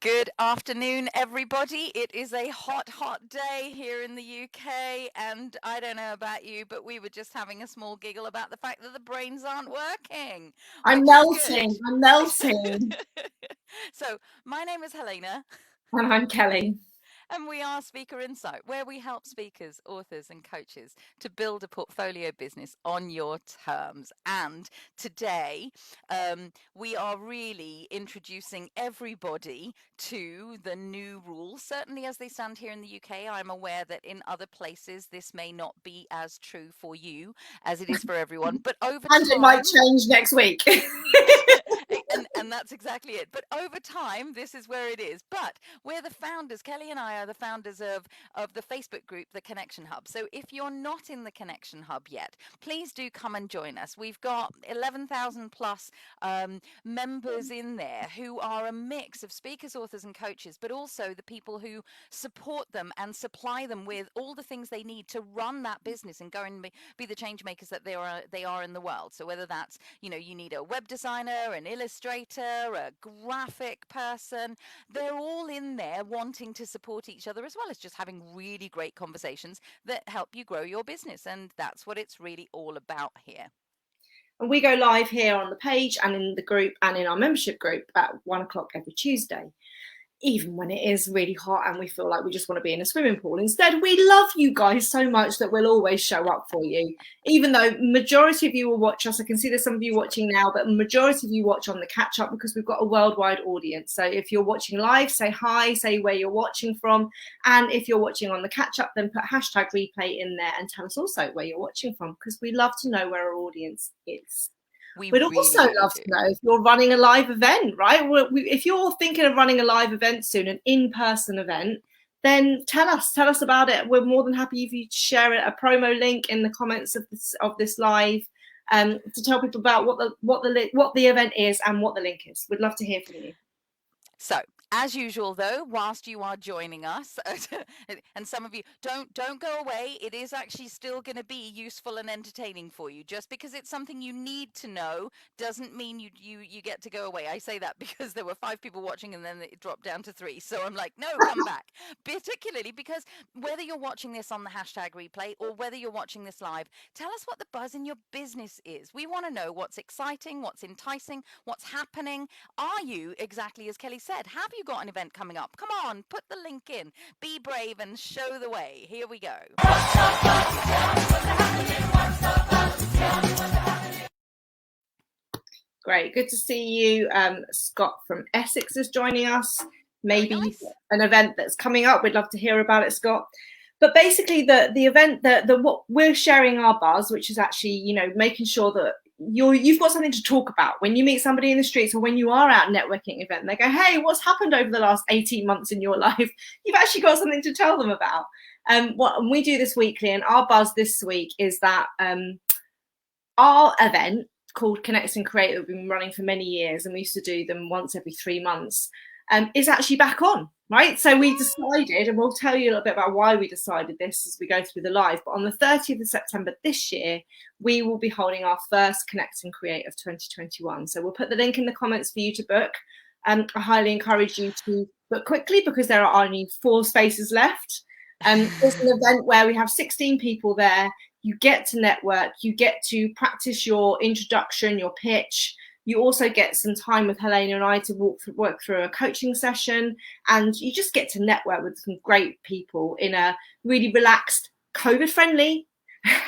Good afternoon, everybody. It is a hot, hot day here in the UK, and I don't know about you, but we were just having a small giggle about the fact that the brains aren't working, I'm which is melting. I'm melting. good. So, my name is Helena. And I'm Kelly. And we are Speaker Insight, where we help speakers, authors, and coaches to build a portfolio business on your terms. And today, we are really introducing everybody to the new rules. Certainly, as they stand here in the UK, I'm aware that in other places this may not be as true for you as it is for everyone. But over And it might time, change next week. and that's exactly it. But over time, this is where it is. But we're the founders. Kelly and I are the founders of the Facebook group, the Connection Hub. So if you're not in the Connection Hub yet, please do come and join us. We've got 11,000 plus members in there who are a mix of speakers, authors, and coaches, but also the people who support them and supply them with all the things they need to run that business and go and be the change makers that they are in the world. So whether that's, you need a web designer, an illustrator, a graphic person, they're all in there wanting to support each other, as well as just having really great conversations that help you grow your business. And that's what it's really all about here. And we go live here on the page and in the group and in our membership group at 1 o'clock every Tuesday. Even when it is really hot and we feel like we just want to be in a swimming pool. Instead, we love you guys so much that we'll always show up for you. Even though majority of you will watch us, I can see there's some of you watching now, but majority of you watch on the catch up because we've got a worldwide audience. So if you're watching live, say hi, say where you're watching from. And if you're watching on the catch up, then put hashtag replay in there and tell us also where you're watching from, because we love to know where our audience is. We We'd really, also really love do. to know if you're running a live event, right? If you're thinking of running a live event soon, an in-person event, then tell us about it. We're more than happy if you share it, a promo link in the comments of this live, to tell people about what the event is and what the link is. We'd love to hear from you. So, as usual, though, whilst you are joining us, and some of you don't go away, it is actually still going to be useful and entertaining for you. Just because it's something you need to know doesn't mean you get to go away. I say that because there were 5 people watching and then it dropped down to 3. So I'm like, no, come back. Particularly because whether you're watching this on the hashtag replay or whether you're watching this live, tell us what the buzz in your business is. We want to know what's exciting, what's enticing, what's happening. Are you, exactly as Kelly said, have you got an event coming up? Come on, put the link in. Be brave and show the way. Here we go. Great, good to see you. Scott from Essex is joining us. Maybe nice. An event that's coming up. We'd love to hear about it, Scott. But basically, the event that what we're sharing our buzz, which is actually making sure that you've got something to talk about when you meet somebody in the streets or when you are at a networking event. And they go, "Hey, what's happened over the last 18 months in your life?" You've actually got something to tell them about. And we do this weekly, and our buzz this week is that our event called Connect and Create, that we've been running for many years, and we used to do them once every 3 months, is actually back on, right? So we decided, and we'll tell you a little bit about why we decided this as we go through the live, but on the 30th of September this year, we will be holding our first Connect and Create of 2021. So we'll put the link in the comments for you to book. I highly encourage you to book quickly because there are only 4 spaces left. It's an event where we have 16 people there. You get to network, you get to practice your introduction, your pitch. You also get some time with Helena and I to work through a coaching session, and you just get to network with some great people in a really relaxed, COVID-friendly,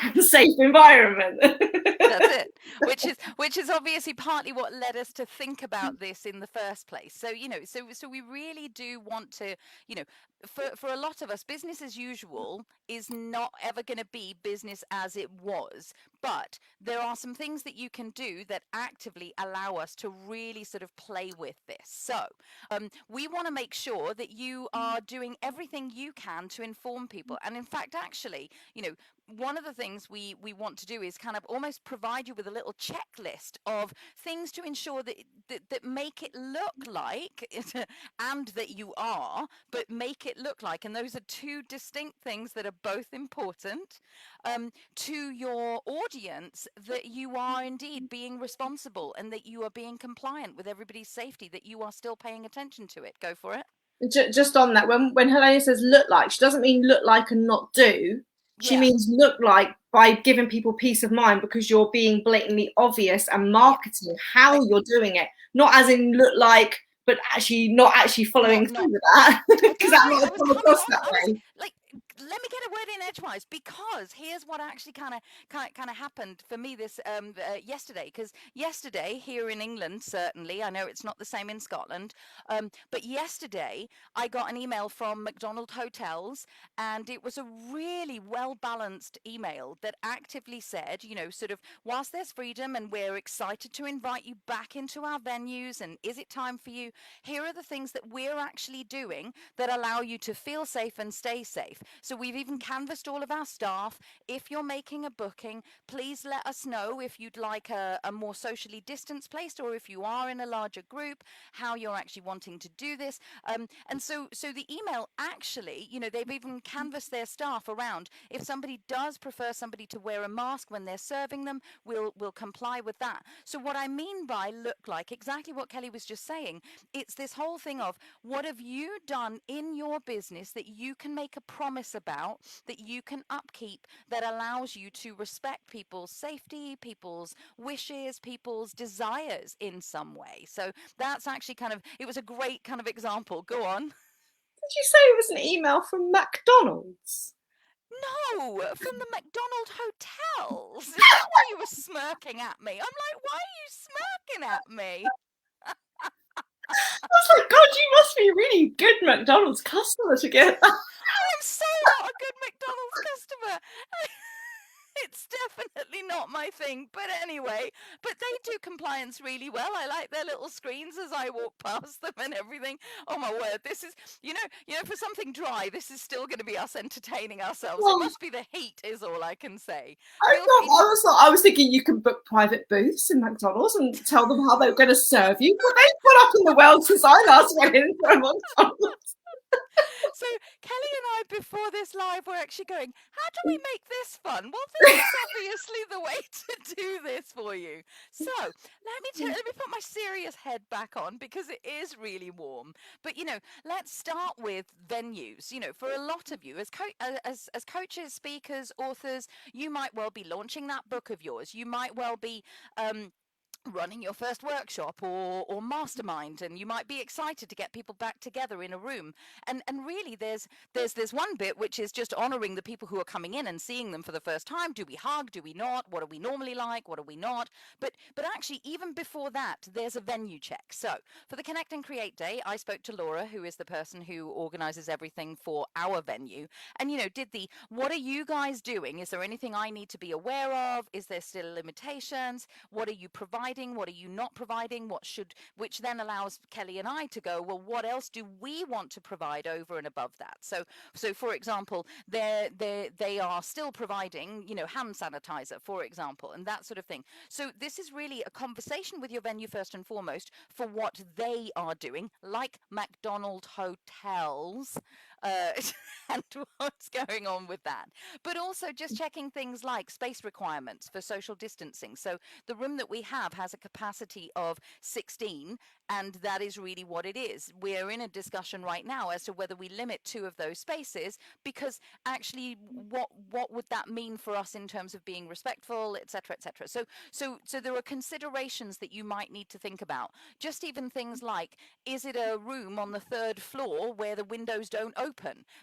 and safe environment. That's it. Which is obviously partly what led us to think about this in the first place. So so we really do want to, for a lot of us, business as usual is not ever going to be business as it was. But there are some things that you can do that actively allow us to really sort of play with this. So we want to make sure that you are doing everything you can to inform people. And in fact, actually, one of the things we want to do is kind of almost provide you with a little checklist of things to ensure that make it look like and that you are, but make it look like, and those are 2 distinct things that are both important to your audience that you are indeed being responsible and that you are being compliant with everybody's safety, that you are still paying attention to it. Go for it. Just on that, when Helena says look like, she doesn't mean look like and not do. She Yeah. means look like by giving people peace of mind, because you're being blatantly obvious and Yeah. marketing how you're doing it, not as in look like, but actually not actually following Not through with that, because Don't that worry, might I was come coming across on. that I was way. like, let me get a word in edgewise, because here's what actually kind of happened for me this yesterday. Because yesterday here in England, certainly, I know it's not the same in Scotland, but yesterday I got an email from McDonald Hotels, and it was a really well balanced email that actively said, sort of, whilst there's freedom and we're excited to invite you back into our venues, and is it time for you? Here are the things that we're actually doing that allow you to feel safe and stay safe. So we've even canvassed all of our staff. If you're making a booking, please let us know if you'd like a more socially distanced place, or if you are in a larger group, how you're actually wanting to do this. And so the email actually, they've even canvassed their staff around. If somebody does prefer somebody to wear a mask when they're serving them, we'll comply with that. So what I mean by look like, exactly what Kelly was just saying, it's this whole thing of, what have you done in your business that you can make a promise about, that you can upkeep, that allows you to respect people's safety, people's wishes, people's desires in some way. So that's actually it was a great kind of example. Go on. Did you say it was an email from McDonald's? No, from the McDonald Hotels. Is that why you were smirking at me? I'm like, why are you smirking at me? I was like, God, you must be a really good McDonald's customer to get that. I am so not a good McDonald's customer. It's definitely not my thing. But anyway, but they do compliance really well. I like their little screens as I walk past them and everything. Oh my word, this is, for something dry, this is still going to be us entertaining ourselves. It Well, must be the heat, is all I can say. I Feel thought free to. I was thinking you can book private booths in McDonald's and tell them how they're going to serve you. But they've put up in the world since I last went into a McDonald's. So Kelly and I, before this live, were actually going, how do we make this fun? Well, this is obviously the way to do this for you. So let me put my serious head back on, because it is really warm. But let's start with venues. For a lot of you, as coaches, speakers, authors, you might well be launching that book of yours. You might well be running your first workshop or mastermind, and you might be excited to get people back together in a room, and really there's one bit which is just honoring the people who are coming in and seeing them for the first time. Do we hug? Do we not? What are we normally like? What are we not? But actually, even before that, there's a venue check. So for the Connect and Create Day, I spoke to Laura, who is the person who organizes everything for our venue, and did the, what are you guys doing? Is there anything I need to be aware of? Is there still limitations? What are you providing? What are you not providing? Which then allows Kelly and I to go, well, what else do we want to provide over and above that? So for example, they are still providing, hand sanitizer, for example, and that sort of thing. So this is really a conversation with your venue first and foremost for what they are doing, like McDonald Hotels, uh, and what's going on with that. But also just checking things like space requirements for social distancing. So the room that we have has a capacity of 16, and that is really what it is. We're in a discussion right now as to whether we limit 2 of those spaces, because actually what would that mean for us in terms of being respectful, etc., etc. So there are considerations that you might need to think about. Just even things like, is it a room on the 3rd floor where the windows don't open?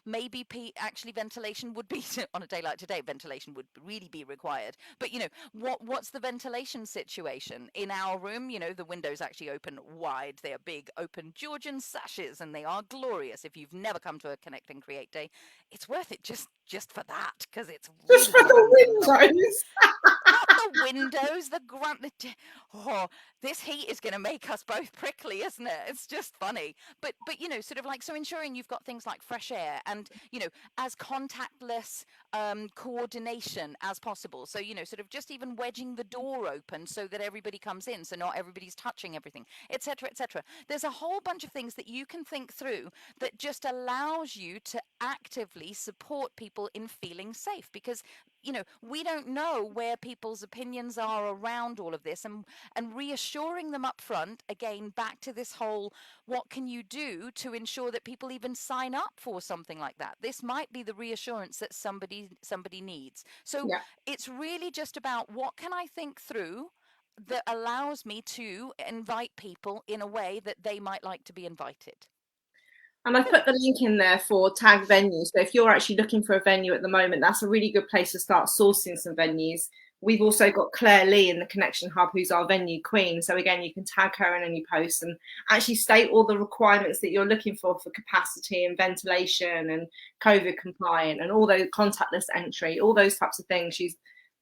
Maybe actually ventilation would be on a day like today, ventilation would really be required. But what's the ventilation situation in our room? The windows actually open wide. They are big open Georgian sashes, and they are glorious. If you've never come to a Connect and Create Day, it's worth it just for that, because it's Just really for grand and the lovely. windows. Not the windows, the grunt. Oh, this heat is going to make us both prickly, isn't it? It's just funny. But sort of like, so ensuring you've got things like fresh air and as contactless coordination as possible. So sort of just even wedging the door open so that everybody comes in, so not everybody's touching everything, etc., etc. There's a whole bunch of things that you can think through that just allows you to actively support people in feeling safe, because you know, we don't know where people's opinions are around all of this, and reassuring them up front, again, back to this whole, what can you do to ensure that people even sign up for something like that? This might be the reassurance that somebody needs. So Yeah. it's really just about, what can I think through that allows me to invite people in a way that they might like to be invited. And I put the link in there for tag venues. So if you're actually looking for a venue at the moment, that's a really good place to start sourcing some venues. We've also got Claire Lee in the Connection Hub, who's our venue queen. So again, you can tag her in any post and actually state all the requirements that you're looking for capacity and ventilation and COVID compliant and all those contactless entry, all those types of things. She's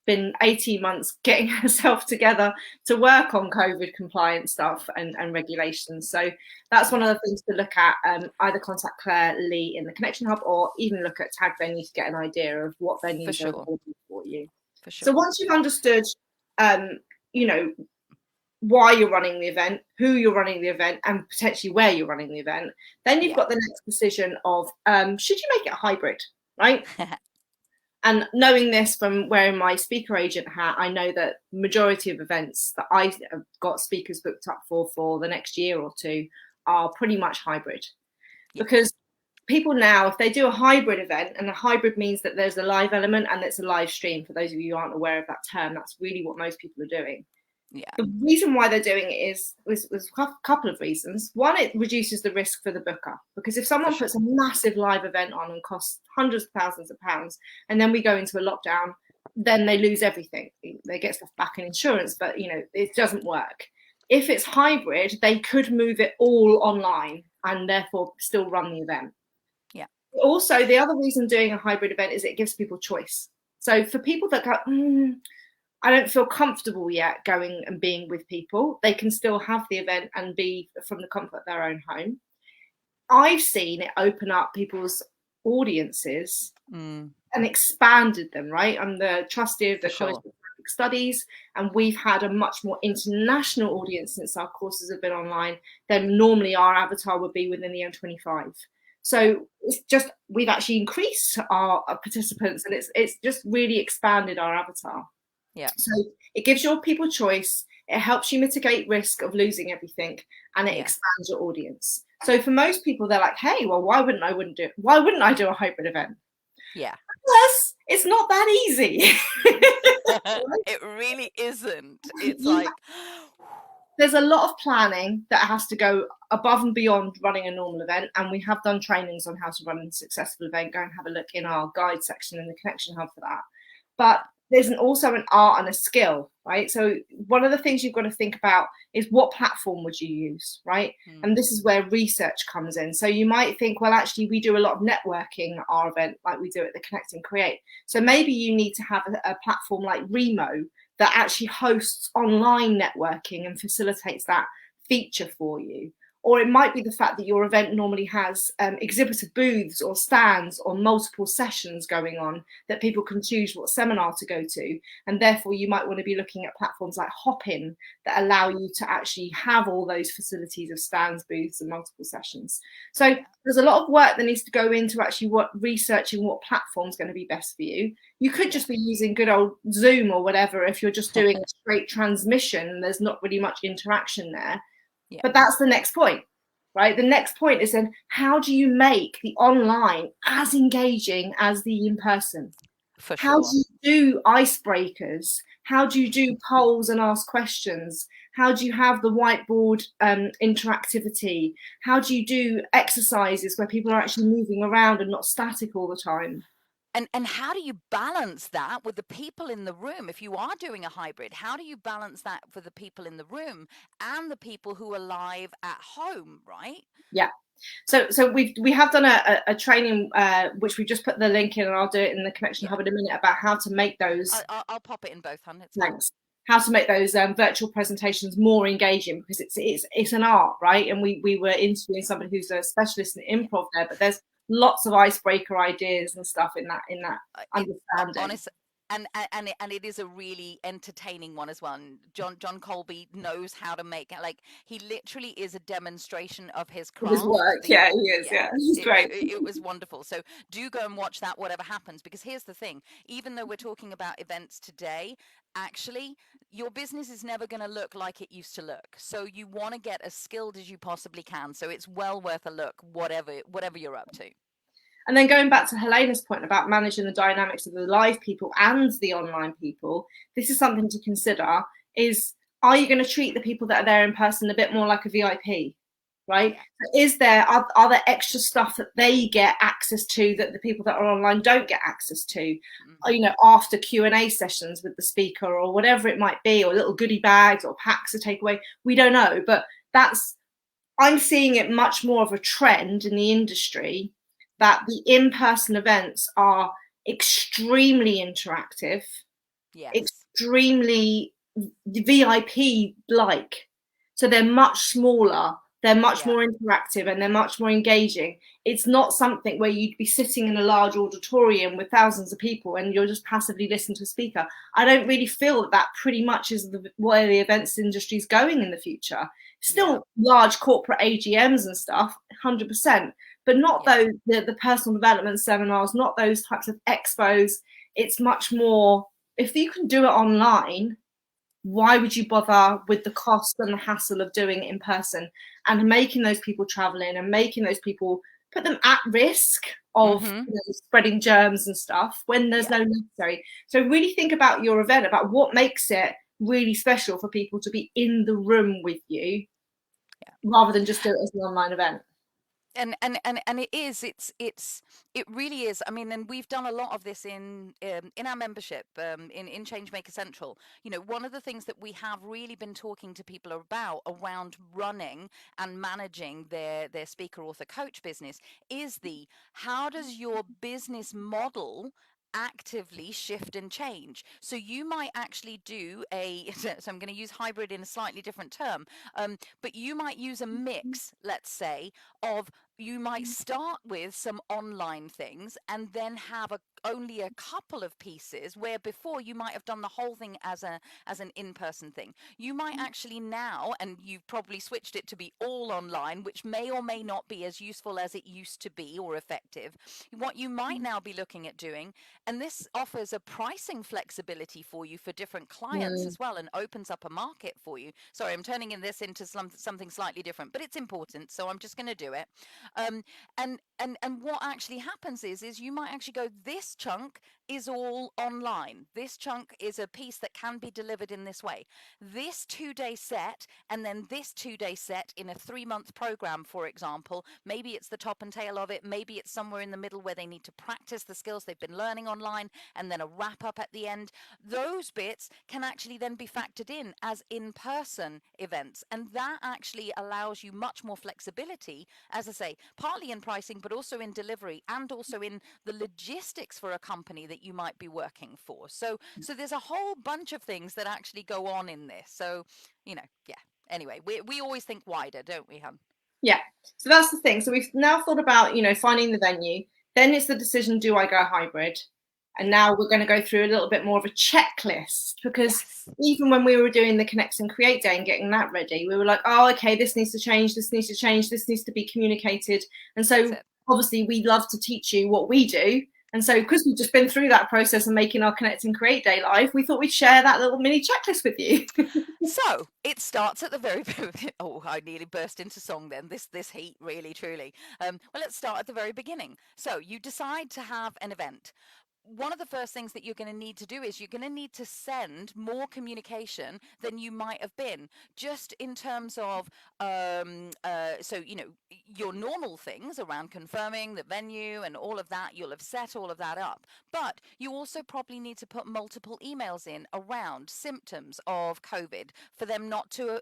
been 18 months getting herself together to work on COVID compliant stuff and regulations. So that's one of the things to look at. Either contact Claire Lee in the Connection Hub or even look at Tag Venue to get an idea of what venues are available for you. For sure. So once you've understood, you know, why you're running the event, who you're running the event, and potentially where you're running the event, then you've got the next decision of should you make it hybrid, right? And knowing this from wearing my speaker agent hat, I know that majority of events that I have got speakers booked up for the next year or two are pretty much hybrid. Because people now, if they do a hybrid event, and a hybrid means that there's a live element and it's a live stream, for those of you who aren't aware of that term, that's really what most people are doing. Yeah. The reason why they're doing it is a couple of reasons. One, it reduces the risk for the booker, because if someone puts a massive live event on and costs hundreds of thousands of pounds, and then we go into a lockdown, then they lose everything. They get stuff back in insurance, but you know, it doesn't work. If it's hybrid, they could move it all online and therefore still run the event. Yeah. Also, the other reason doing a hybrid event is it gives people choice. So for people that go, I don't feel comfortable yet going and being with people, they can still have the event and be from the comfort of their own home. I've seen it open up people's audiences and expanded them, right? I'm the trustee of the College of Public Studies, and we've had a much more international audience since our courses have been online than normally our avatar would be within the M25. So it's just, we've actually increased our participants, and it's just really expanded our avatar. Yeah. So it gives your people choice, it helps you mitigate risk of losing everything, and it expands your audience. So for most people, they're like, hey, well, why wouldn't I do a hybrid event? Yeah. Plus, it's not that easy. It really isn't. It's like, there's a lot of planning that has to go above and beyond running a normal event, and we have done trainings on how to run a successful event. Go and have a look in our guide section in the Connection Hub for that. But there's also an art and a skill, right? So one of the things you've got to think about is, what platform would you use, right? And this is where research comes in. So you might think, well, actually, we do a lot of networking at our event, like we do at the Connect and Create. So maybe you need to have a platform like Remo that actually hosts online networking and facilitates that feature for you. Or it might be the fact that your event normally has exhibitor booths or stands or multiple sessions going on that people can choose what seminar to go to. And therefore, you might want to be looking at platforms like Hopin that allow you to actually have all those facilities of stands, booths, and multiple sessions. So there's a lot of work that needs to go into actually researching what platform is going to be best for you. You could just be using good old Zoom or whatever if you're just doing a straight transmission and there's not really much interaction there. Yeah. But that's the next point, right? The next point is then, how do you make the online as engaging as the in-person? How do you do icebreakers? How do you do polls and ask questions? How do you have the whiteboard interactivity? How do you do exercises where people are actually moving around and not static all the time? And how do you balance that with the people in the room? If you are doing a hybrid, how do you balance that for the people in the room and the people who are live at home, right? Yeah. So we have done a training which we just put the link in, and I'll do it in the Connection Hub in a minute, about how to make those. I'll pop it in both, hun. Thanks. How to make those virtual presentations more engaging, because it's an art, right? And we were interviewing somebody who's a specialist in improv there, but there's lots of icebreaker ideas and stuff in that understanding. And it is a really entertaining one as well. And John Colby knows how to make it. Like, he literally is a demonstration of his With his craft. work, yeah, he is, Yeah, yeah, he's great. it was wonderful. So do go and watch that, whatever happens, because here's the thing: even though we're talking about events today, actually, your business is never going to look like it used to look. So you want to get as skilled as you possibly can. So it's well worth a look, whatever you're up to. And then going back to Helena's point about managing the dynamics of the live people and the online people, this is something to consider: is, are you going to treat the people that are there in person a bit more like a VIP, right? Yeah. Is there, are there extra stuff that they get access to that the people that are online don't get access to? Hmm. You know, after Q&A sessions with the speaker or whatever it might be, or little goodie bags or packs to take away. We don't know, but I'm seeing it much more of a trend in the industry that the in-person events are extremely interactive, Yes. extremely VIP like. So they're much smaller, they're much Yeah. more interactive, and they're much more engaging. It's not something where you'd be sitting in a large auditorium with thousands of people and you're just passively listening to a speaker. I don't really feel that that pretty much is where the events industry is going in the future. Yeah. Still large corporate AGMs and stuff, 100%, but not Yeah. those, the personal development seminars, not those types of expos. It's much more, if you can do it online, why would you bother with the cost and the hassle of doing it in person and making those people travel in and making those people, put them at risk of, Hmm. spreading germs and stuff when there's Yeah. no necessary. So really think about your event, about what makes it really special for people to be in the room with you Yeah. rather than just do it as an online event. And it really is. I mean, and we've done a lot of this in our membership, in Changemaker Central. You know, one of the things that we have really been talking to people about around running and managing their speaker, author, coach business is the, how does your business model actively shift and change? So you might actually do a so I'm going to use hybrid in a slightly different term, but you might use a mix, let's say, of, you might start with some online things and then have only a couple of pieces, where before you might have done the whole thing as an in-person thing. You might actually now, and you've probably switched it to be all online, which may or may not be as useful as it used to be or effective. What you might now be looking at doing, and this offers a pricing flexibility for you for different clients Mm, as well, and opens up a market for you. Sorry, I'm turning this into something slightly different, but it's important, so I'm just going to do it. um, and what actually happens is you might actually go, this chunk is all online, this chunk is a piece that can be delivered in this way, this 2-day set, and then this 2-day set in a 3-month program, for example. Maybe it's the top and tail of it, maybe it's somewhere in the middle where they need to practice the skills they've been learning online, and then a wrap up at the end. Those bits can actually then be factored in as in-person events, and that actually allows you much more flexibility, as I say, partly in pricing, but also in delivery, and also in the logistics for a company that you might be working for. So there's a whole bunch of things that actually go on in this. So, yeah. Anyway, we always think wider, don't we, hun? yeah. So that's the thing. So we've now thought about, finding the venue. Then it's the decision, do I go hybrid? And Yeah. now we're going to go through a little bit more of a checklist, because Yes. even when we were doing the Connect and Create Day and getting that ready, we were like, oh, okay, this needs to change, this needs to change, this needs to be communicated. And That's so it. obviously we love to teach you what we do. And so Yeah. because we've just been through that process and making our Connect and Create Day live, we thought we'd share that little mini checklist with you. So it starts at the very oh, I nearly burst into song then. This heat, really, truly. Well, let's start at the very beginning. So you decide to have an event. One of the first things that you're going to need to do is you're going to need to send more communication than you might have been, just in terms of so your normal things around confirming the venue and all of that. You'll have set all of that up, but you also probably need to put multiple emails in around symptoms of COVID for them not to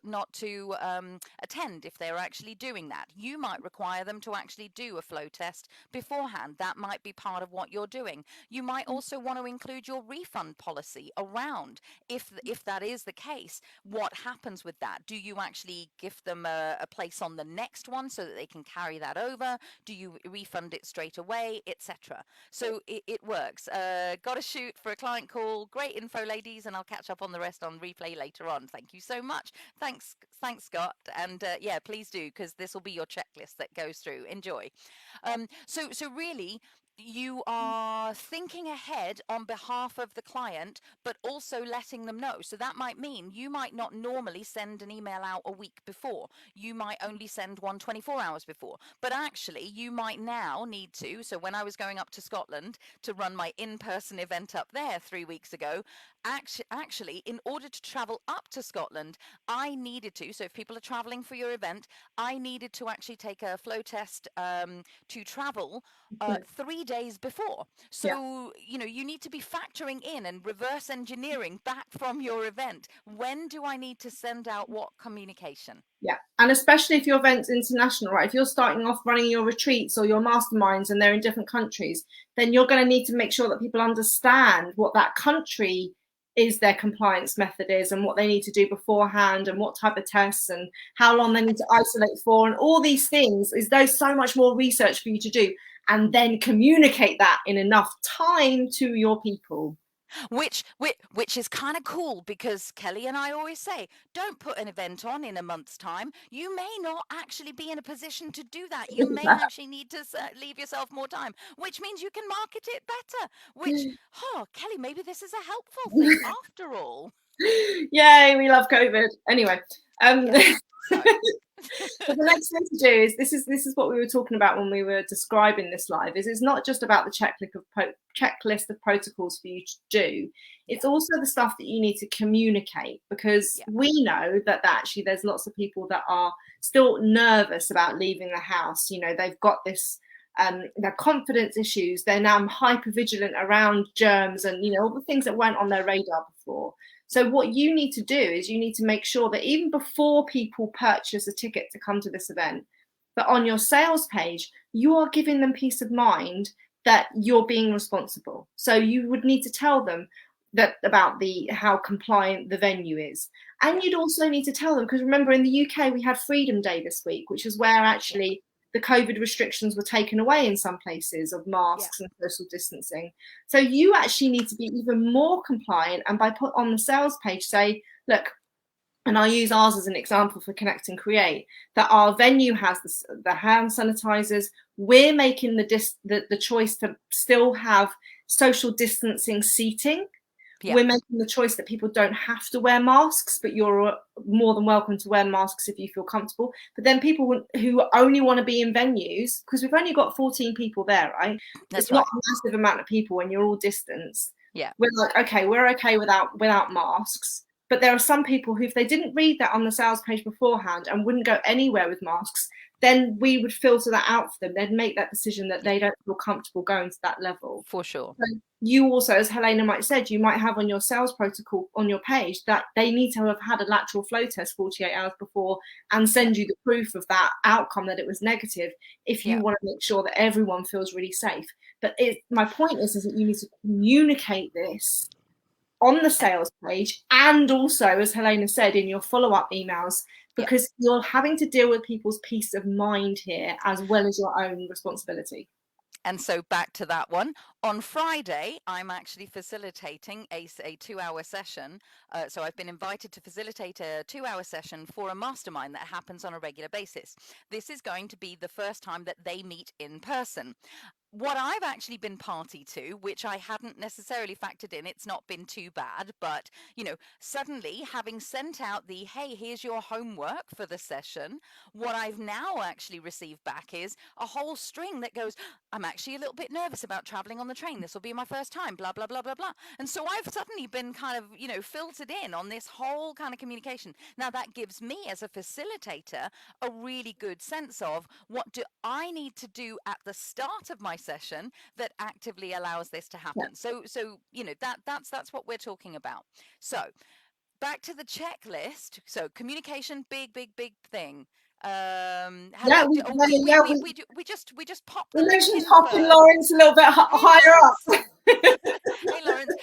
attend if they're actually doing that. You might require them to actually do a flow test beforehand. That might be part of what you're doing. You might also want to include your refund policy around if that is the case. What happens with that? Do you actually give them a place on the next one so that they can carry that over? Do you refund it straight away, etc.? So it works. Got to shoot for a client call. Great info, ladies, and I'll catch up on the rest on replay later on. Thank you so much. Thanks, Scott. And yeah, please do, because this will be your checklist that goes through. Enjoy. So really, you are thinking ahead on behalf of the client, but also letting them know. So that might mean you might not normally send an email out a week before. You might only send one 24 hours before. But actually, you might now need to. So when I was going up to Scotland to run my in-person event up there 3 weeks ago, actually, in order to travel up to Scotland, I needed to. So if people are traveling for your event, I needed to actually take a flow test to travel 3 days before. Yeah. So, you need to be factoring in and reverse engineering back from your event. When do I need to send out what communication? Yeah. And especially if your event's international, right? If you're starting off running your retreats or your masterminds and they're in different countries, then you're going to need to make sure that people understand what that country is, their compliance method is, and what they need to do beforehand, and what type of tests, and how long they need to isolate for, and all these things. There's so much more research for you to do, and then communicate that in enough time to your people. Which is kind of cool, because Kelly and I always say, don't put an event on in a month's time. You may not actually be in a position to do that. You may actually need to leave yourself more time, which means you can market it better. Which, Kelly, maybe this is a helpful thing after all. Yay, we love COVID. Anyway, Yes. so the next thing to do is this is what we were talking about when we were describing this live. Is it's not just about the checklist of protocols for you to do. It's also the stuff that you need to communicate, because we know that actually there's lots of people that are still nervous about leaving the house. They've got this their confidence issues. They're now hyper vigilant around germs and all the things that weren't on their radar before. So what you need to do is you need to make sure that even before people purchase a ticket to come to this event, that on your sales page, you are giving them peace of mind that you're being responsible. So you would need to tell them that about how compliant the venue is. And you'd also need to tell them, because remember, in the UK, we had Freedom Day this week, which is where actually the COVID restrictions were taken away in some places of masks and social distancing. So you actually need to be even more compliant, and by put on the sales page, say, look, and I'll use ours as an example for Connect and Create, that our venue has the hand sanitizers. We're making the choice to still have social distancing seating. Yeah. We're making the choice that people don't have to wear masks, but you're more than welcome to wear masks if you feel comfortable. But then people who only want to be in venues, because we've only got 14 people there, right? That's it's not a massive amount of people when you're all distanced. Yeah. We're like, okay, we're okay without masks. But there are some people who, if they didn't read that on the sales page beforehand and wouldn't go anywhere with masks, then we would filter that out for them. They'd make that decision that they don't feel comfortable going to that level. For sure. So you also, as Helena might have said, you might have on your sales protocol on your page that they need to have had a lateral flow test 48 hours before and send you the proof of that outcome, that it was negative, if you want to make sure that everyone feels really safe. But my point is that you need to communicate this on the sales page, and also, as Helena said, in your follow-up emails, because you're having to deal with people's peace of mind here as well as your own responsibility. And so back to that one. On Friday, I'm actually facilitating a 2-hour session. So I've been invited to facilitate a 2-hour session for a mastermind that happens on a regular basis. This is going to be the first time that they meet in person. What I've actually been party to, which I hadn't necessarily factored in, it's not been too bad, but, suddenly having sent out the, hey, here's your homework for the session, what I've now actually received back is a whole string that goes, I'm actually a little bit nervous about traveling on the train. This will be my first time, blah, blah, blah, blah, blah. And so I've suddenly been kind of, filtered in on this whole kind of communication. Now that gives me as a facilitator a really good sense of what do I need to do at the start of my session that actively allows this to happen. So that's what we're talking about. So back to the checklist. So communication, big thing. We just popped the mentioned popping Lawrence a little bit higher up. Hey, Lawrence,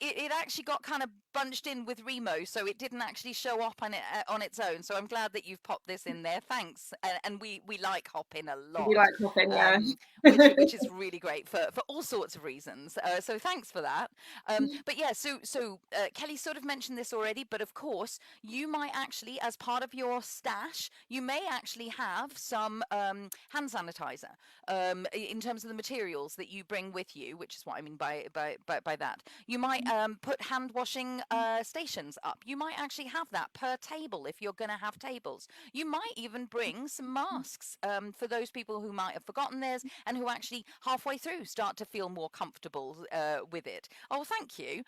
it actually got kind of bunched in with Remo, so it didn't actually show up on its own. So I'm glad that you've popped this in there. Thanks. And we like Hopin a We lot, like Hopin, yeah. which is really great for all sorts of reasons. So thanks for that. But yeah, so Kelly sort of mentioned this already, but of course you might actually, as part of your stash, you may actually have some hand sanitizer in terms of the materials that you bring with you, which is what I mean by that. You might put hand washing stations up. You might actually have that per table if you're going to have tables. You might even bring some masks for those people who might have forgotten theirs and who actually halfway through start to feel more comfortable with it. Oh, thank you.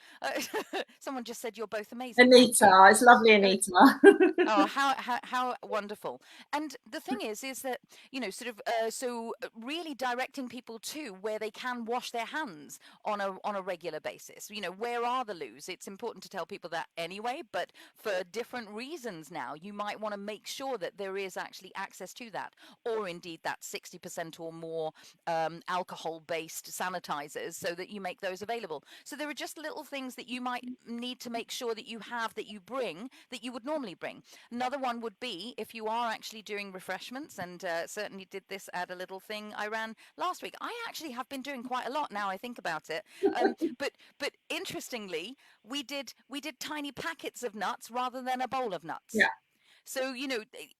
Someone just said you're both amazing. Anita, it's lovely, Anita. Oh, how wonderful. And the thing is that, sort of, really directing people to where they can wash their hands on a regular basis. Where are the loos? It's important to tell people that anyway, but for different reasons now, you might want to make sure that there is actually access to that, or indeed that 60% or more alcohol-based sanitizers, so that you make those available. So there are just little things that you might need to make sure that you have, that you bring, that you would normally bring. Another one would be if you are actually doing refreshments, and certainly did this at a little thing I ran last week. I actually have been doing quite a lot now I think about it. But interestingly, we did tiny packets of nuts rather than a bowl of nuts. Yeah. So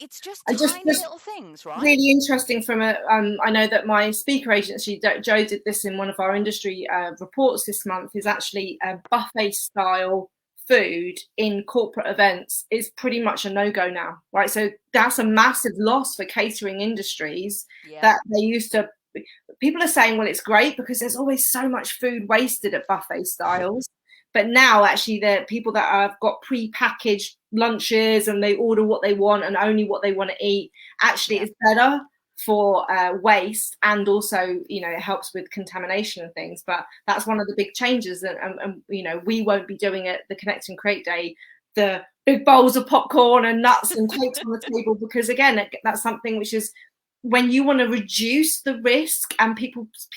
it's just I just tiny little things, right? really interesting from a I know that my speaker agency Joe did this in one of our industry reports this month, is actually a buffet style food in corporate events is pretty much a no-go now, right? So that's a massive loss for catering industries. Yeah. That they used to, people are saying, well, it's great because there's always so much food wasted at buffet styles, but now actually the people that have got pre-packaged lunches and they order what they want and only what they want to eat, actually is better for waste, and also it helps with contamination and things. But that's one of the big changes, and we won't be doing at the Connect and Create Day the big bowls of popcorn and nuts and cakes on the table, because again, that's something which is, when you want to reduce the risk and people's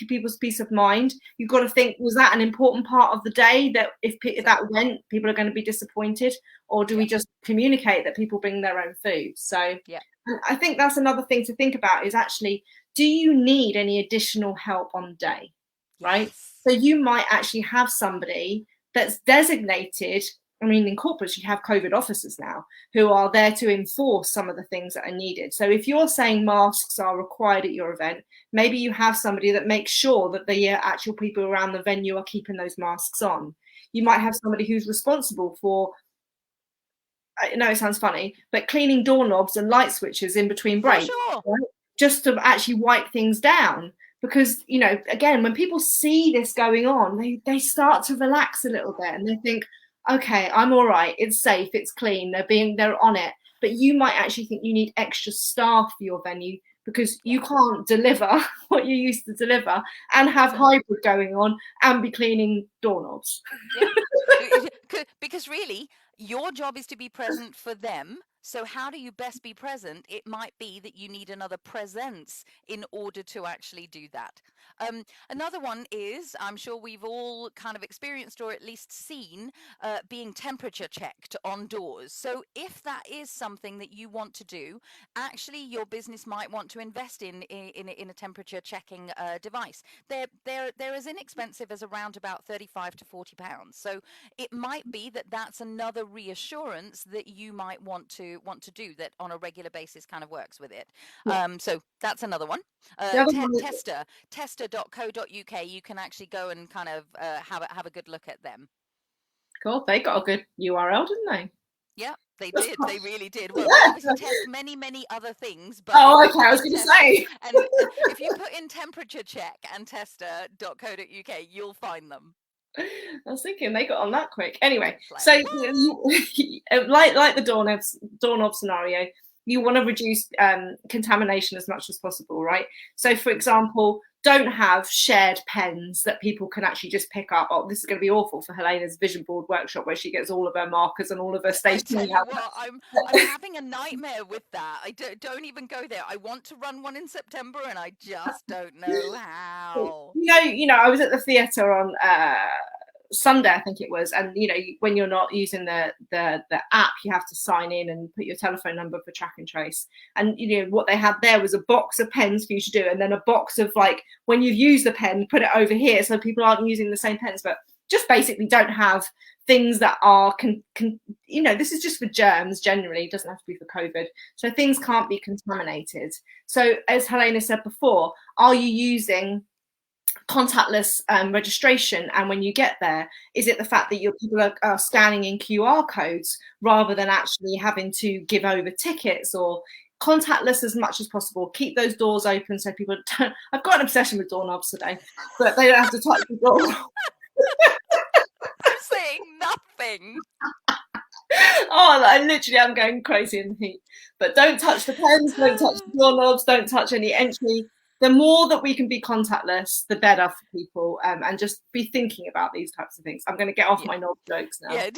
peace of mind, you've got to think, was that an important part of the day, that if that went, people are going to be disappointed, or do we just communicate that people bring their own food? So I think that's another thing to think about, is actually, do you need any additional help on the day? Right? So you might actually have somebody that's designated. I mean, in corporates, you have COVID officers now who are there to enforce some of the things that are needed. So if you're saying masks are required at your event, maybe you have somebody that makes sure that the actual people around the venue are keeping those masks on. You might have somebody who's responsible for, I know it sounds funny, but cleaning doorknobs and light switches in between breaks, right? Just to actually wipe things down. Because, again, when people see this going on, they start to relax a little bit, and they think, okay, I'm all right, it's safe, it's clean, they're on it. But you might actually think you need extra staff for your venue, because you can't deliver what you used to deliver and have hybrid going on and be cleaning doorknobs. Because really, your job is to be present for them. So how do you best be present? It might be that you need another presence in order to actually do that. Another one is, I'm sure we've all kind of experienced or at least seen, being temperature checked on doors. So if that is something that you want to do, actually your business might want to invest in a temperature checking device. They're as inexpensive as around about 35 to 40 pounds. So it might be that that's another reassurance that you might want to do, that on a regular basis kind of works with it. So that's another one. Tester.co.uk, you can actually go and kind of have a good look at them. Cool. They got a good URL, didn't they? Yeah, they did. They really did. Well, they obviously test many other things. But okay, I was going to say. And if you put in temperature check and tester.co.uk, you'll find them. I was thinking they got on that quick. Anyway, so like the doorknob scenario, you want to reduce contamination as much as possible, right? So, for example, don't have shared pens that people can actually just pick up. Oh, this is going to be awful for Helena's vision board workshop where she gets all of her markers and all of her I tell stationery you out. what, I'm having a nightmare with that. I don't even go there. I want to run one in September, and I just don't know how. I was at the theatre on Sunday, I think it was, and when you're not using the app, you have to sign in and put your telephone number for track and trace. And what they had there was a box of pens for you to do, and then a box of, like, when you've used the pen, put it over here so people aren't using the same pens, but just basically don't have things that are this is just for germs generally. It doesn't have to be for COVID, so things can't be contaminated. So as Helena said before, are you using contactless registration? And when you get there, is it the fact that your people are scanning in QR codes rather than actually having to give over tickets? Or contactless as much as possible. Keep those doors open so people don't. I've got an obsession with doorknobs today, but they don't have to touch the door. I'm saying nothing. Oh, I'm going crazy in the heat. But don't touch the pens, don't touch the doorknobs, don't touch any entry. The more that we can be contactless, the better for people, and just be thinking about these types of things. I'm going to get off my knob jokes now. Yeah,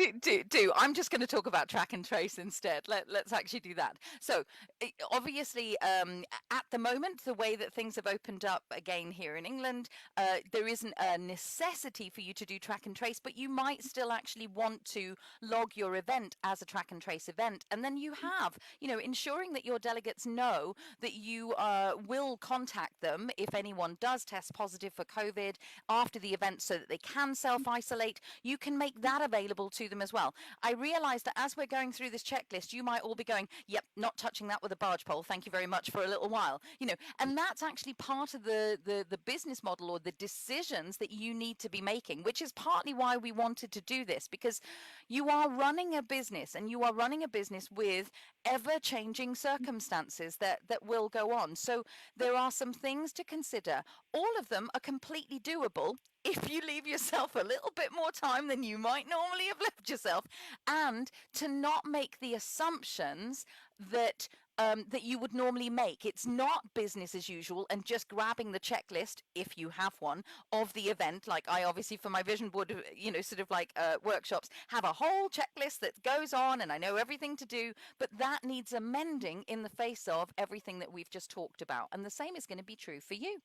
do. I'm just going to talk about track and trace instead. Let's actually do that. So, obviously, at the moment, the way that things have opened up again here in England, there isn't a necessity for you to do track and trace, but you might still actually want to log your event as a track and trace event, and then you have, ensuring that your delegates know that you will contact them if anyone does test positive for COVID after the event, so that they can self-isolate. You can make that available to them as well. I realize that as we're going through this checklist, you might all be going, yep, not touching that with a barge pole, thank you very much, for a little while, and that's actually part of the business model, or the decisions that you need to be making, which is partly why we wanted to do this, because you are running a business, and you are running a business with ever-changing circumstances that will go on. So there are some things to consider. All of them are completely doable if you leave yourself a little bit more time than you might normally have left yourself, and to not make the assumptions that that you would normally make. It's not business as usual and just grabbing the checklist, if you have one, of the event. Like I obviously, for my vision board, sort of like workshops, have a whole checklist that goes on, and I know everything to do, but that needs amending in the face of everything that we've just talked about. And the same is going to be true for you.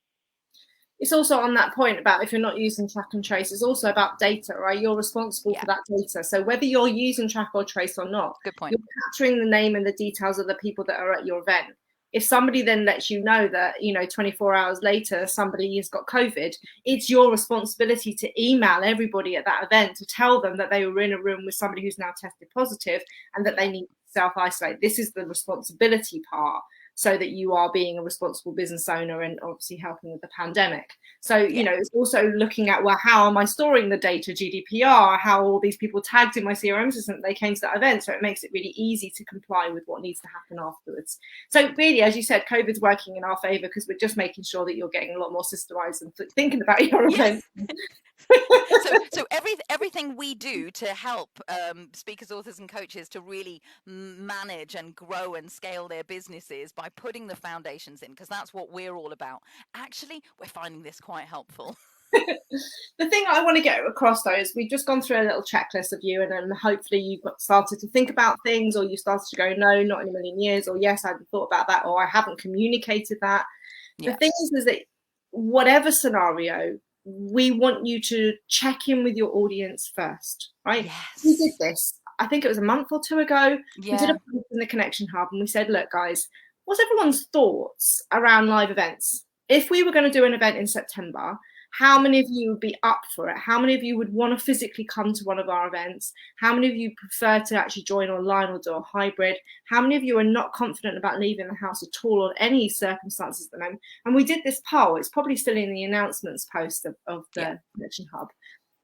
It's also on that point about, if you're not using track and trace, it's also about data, right? You're responsible for that data. So whether you're using track or trace or not, good point, you're capturing the name and the details of the people that are at your event. If somebody then lets you know that, 24 hours later, somebody has got COVID, it's your responsibility to email everybody at that event to tell them that they were in a room with somebody who's now tested positive and that they need to self-isolate. This is the responsibility part, so that you are being a responsible business owner and obviously helping with the pandemic. So, it's also looking at, well, how am I storing the data, GDPR, how all these people tagged in my CRM system, they came to that event. So it makes it really easy to comply with what needs to happen afterwards. So really, as you said, COVID's working in our favor, because we're just making sure that you're getting a lot more systemized and thinking about your event. So everything we do to help speakers, authors, and coaches to really manage and grow and scale their businesses by putting the foundations in, because that's what we're all about. Actually, we're finding this quite helpful. The thing I want to get across, though, is we've just gone through a little checklist of you, and then hopefully you've started to think about things, or you started to go, no, not in a million years, or yes, I hadn't thought about that, or I haven't communicated that. The thing is that whatever scenario, we want you to check in with your audience first, right? Yes. We did this, I think it was a month or two ago. We did a post in the Connection Hub, and we said, look, guys, what's everyone's thoughts around live events? If we were going to do an event in September, how many of you would be up for it? How many of you would want to physically come to one of our events? How many of you prefer to actually join online or do a hybrid? How many of you are not confident about leaving the house at all on any circumstances at the moment? And we did this poll. It's probably still in the announcements post of the Connection Hub.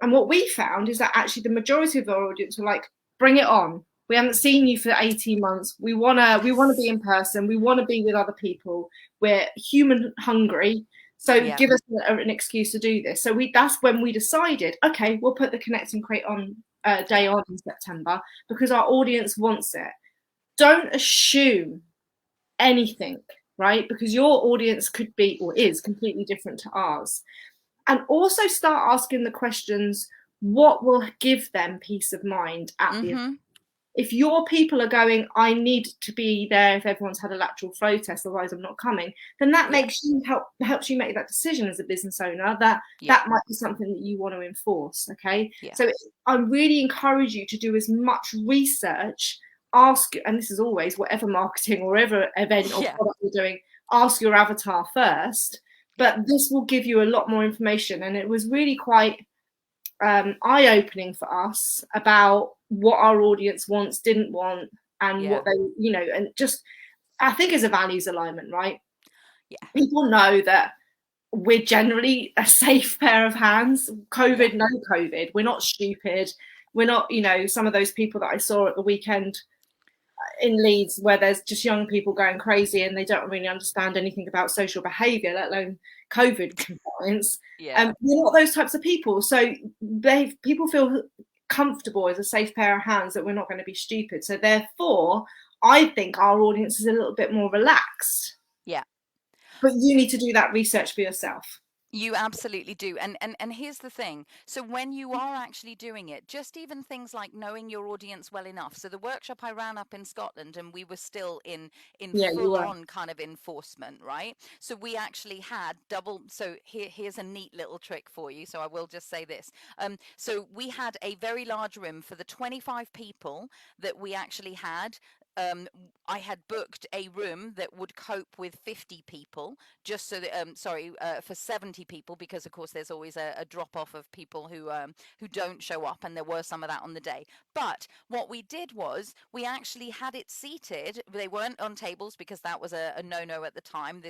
And what we found is that actually the majority of our audience were like, bring it on. We haven't seen you for 18 months. We wanna be in person. We want to be with other people. We're human hungry. So give us an excuse to do this. So that's when we decided, okay, we'll put the Connect and Create on day on in September, because our audience wants it. Don't assume anything, right? Because your audience could be or is completely different to ours. And also start asking the questions, what will give them peace of mind at the event? Mm-hmm. If your people are going, I need to be there if everyone's had a lateral flow test, otherwise I'm not coming, then that Yeah. makes you helps you make that decision as a business owner that Yeah. that might be something that you want to enforce. Okay. Yeah. So I really encourage you to do as much research, ask, and this is always whatever marketing or whatever event or Yeah. product you're doing, ask your avatar first. Yeah. But this will give you a lot more information. And it was really quite eye-opening for us about what our audience wants, didn't want, and Yeah. what they, and just I think is a values alignment, right? Yeah. People know that we're generally a safe pair of hands. Yeah. COVID, no COVID. We're not stupid. We're not, some of those people that I saw at the weekend in Leeds where there's just young people going crazy and they don't really understand anything about social behaviour, let alone COVID compliance. Yeah. We're not those types of people. So people feel comfortable as a safe pair of hands that we're not going to be stupid. So therefore, I think our audience is a little bit more relaxed. Yeah. But you need to do that research for yourself. You absolutely do. And here's the thing. So when you are actually doing it, just even things like knowing your audience well enough. So the workshop I ran up in Scotland and we were still in Yeah, you full are. on kind of enforcement, right? So we actually had double, so here's a neat little trick for you. So I will just say this. So we had a very large room for the 25 people that we actually had. I had booked a room that would cope with 50 people, just so that, for 70 people, because of course there's always a drop off of people who don't show up, and there were some of that on the day. But what we did was we actually had it seated. They weren't on tables because that was a no-no at the time.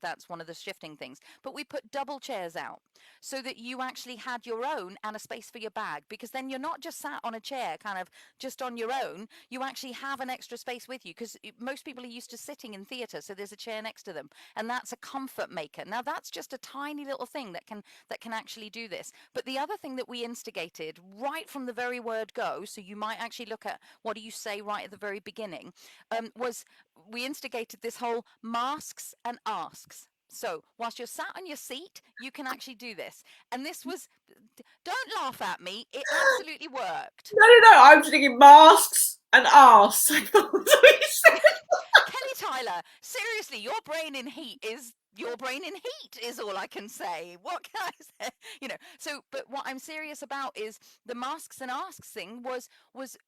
That's one of the shifting things. But we put double chairs out so that you actually had your own and a space for your bag, because then you're not just sat on a chair kind of just on your own. You actually have an extra space with you, because most people are used to sitting in theatre, so there's a chair next to them, and that's a comfort maker. Now that's just a tiny little thing that can actually do this. But the other thing that we instigated right from the very word go, so you might actually look at what do you say right at the very beginning, was we instigated this whole masks and asks. So whilst you're sat on your seat, you can actually do this. And this was, don't laugh at me, it absolutely worked. No. I'm thinking masks and arse. Kelly Tyler, seriously, your brain in heat is your brain in heat is all I can say. What can I say? But what I'm serious about is the masks and asks thing was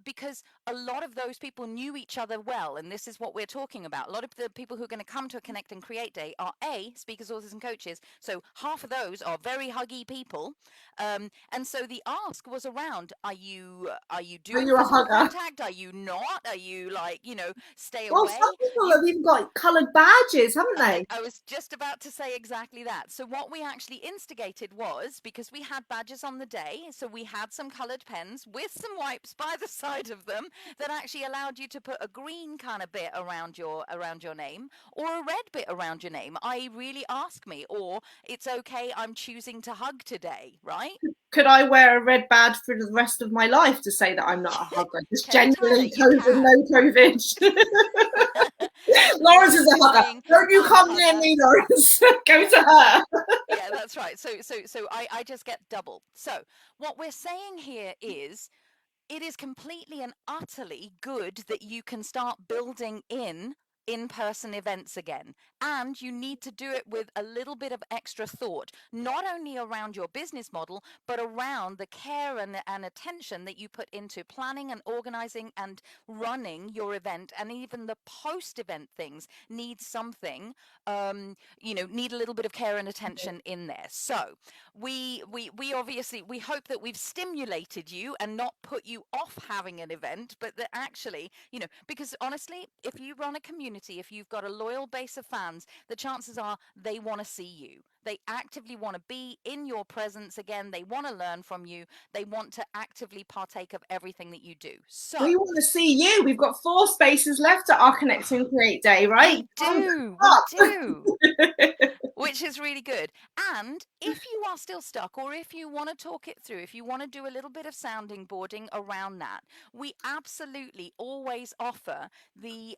because a lot of those people knew each other well, and this is what we're talking about. A lot of the people who are going to come to a Connect and Create Day are speakers, authors, and coaches. So half of those are very huggy people, and so the ask was around: Are you Are doing you a physical hugger? contact? Are you not? Are you stay Well, away? some people You have even got coloured badges, haven't they? I was just about to say exactly that. So what we actually instigated was, because we had badges on the day, so we had some coloured pens with some wipes by the side of them that actually allowed you to put a green kind of bit around your name, or a red bit around your name. I really ask me, or it's okay, I'm choosing to hug today, right? Could I wear a red badge for the rest of my life to say that I'm not a hugger? Just Kelly Tyler, genuinely you COVID, can. no COVID. Lawrence is Lawrence a is hugger. saying, Don't you I'm a come near hugger. me, Lawrence. Go Yeah. to her. Yeah, that's right. So I just get double. So what we're saying here is it is completely and utterly good that you can start building in-person events again, and you need to do it with a little bit of extra thought, not only around your business model, but around the care and attention that you put into planning and organizing and running your event. And even the post-event things need something, need a little bit of care and attention in there. So we obviously, we hope that we've stimulated you and not put you off having an event, but that actually, because honestly, if you run a community, if you've got a loyal base of fans, the chances are they want to see you. They actively want to be in your presence again. They want to learn from you. They want to actively partake of everything that you do. So We want to see you. We've got 4 spaces left at our Connect and Create Day, right? we Up. do. Which is really good. And if you are still stuck, or if you want to talk it through, if you want to do a little bit of sounding boarding around that, we absolutely always offer the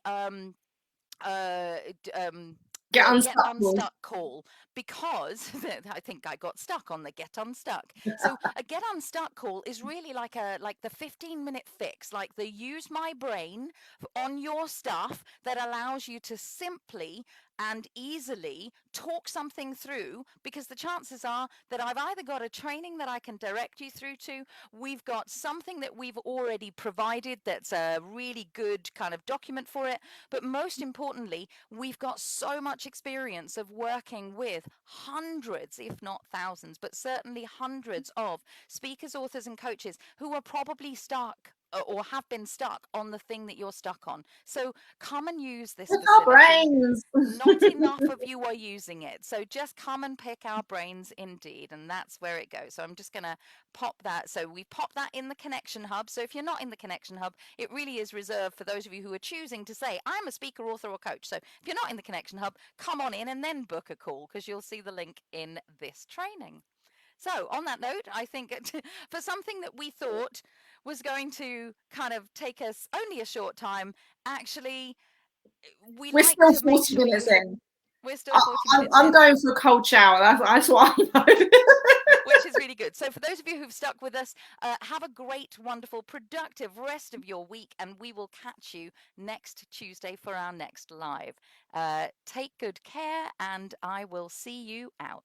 Get Or get unstuck call. unstuck call, because I think I got stuck on the get unstuck. So a get unstuck call is really like the 15-minute fix, like the use my brain on your stuff that allows you to simply and easily talk something through, because the chances are that I've either got a training that I can direct you through to, we've got something that we've already provided that's a really good kind of document for it, but most importantly, we've got so much experience of working with hundreds, if not thousands, but certainly hundreds of speakers, authors, and coaches who are probably stuck or have been stuck on the thing that you're stuck on. So come and use this Pick our facility. brains. Not enough of you are using it. So just come and pick our brains indeed. And that's where it goes. So I'm just going to pop that. So we pop that in the Connection Hub. So if you're not in the Connection Hub, it really is reserved for those of you who are choosing to say, I'm a speaker, author, or coach. So if you're not in the Connection Hub, come on in and then book a call, because you'll see the link in this training. So on that note, I think for something that we thought was going to kind of take us only a short time, actually, we We're like still to make 40 sure minutes you. in. We're still 40 minutes I'm in, going for a cold shower. That's what I know. which is really good. So for those of you who've stuck with us, have a great, wonderful, productive rest of your week, and we will catch you next Tuesday for our next live. Take good care, and I will see you out.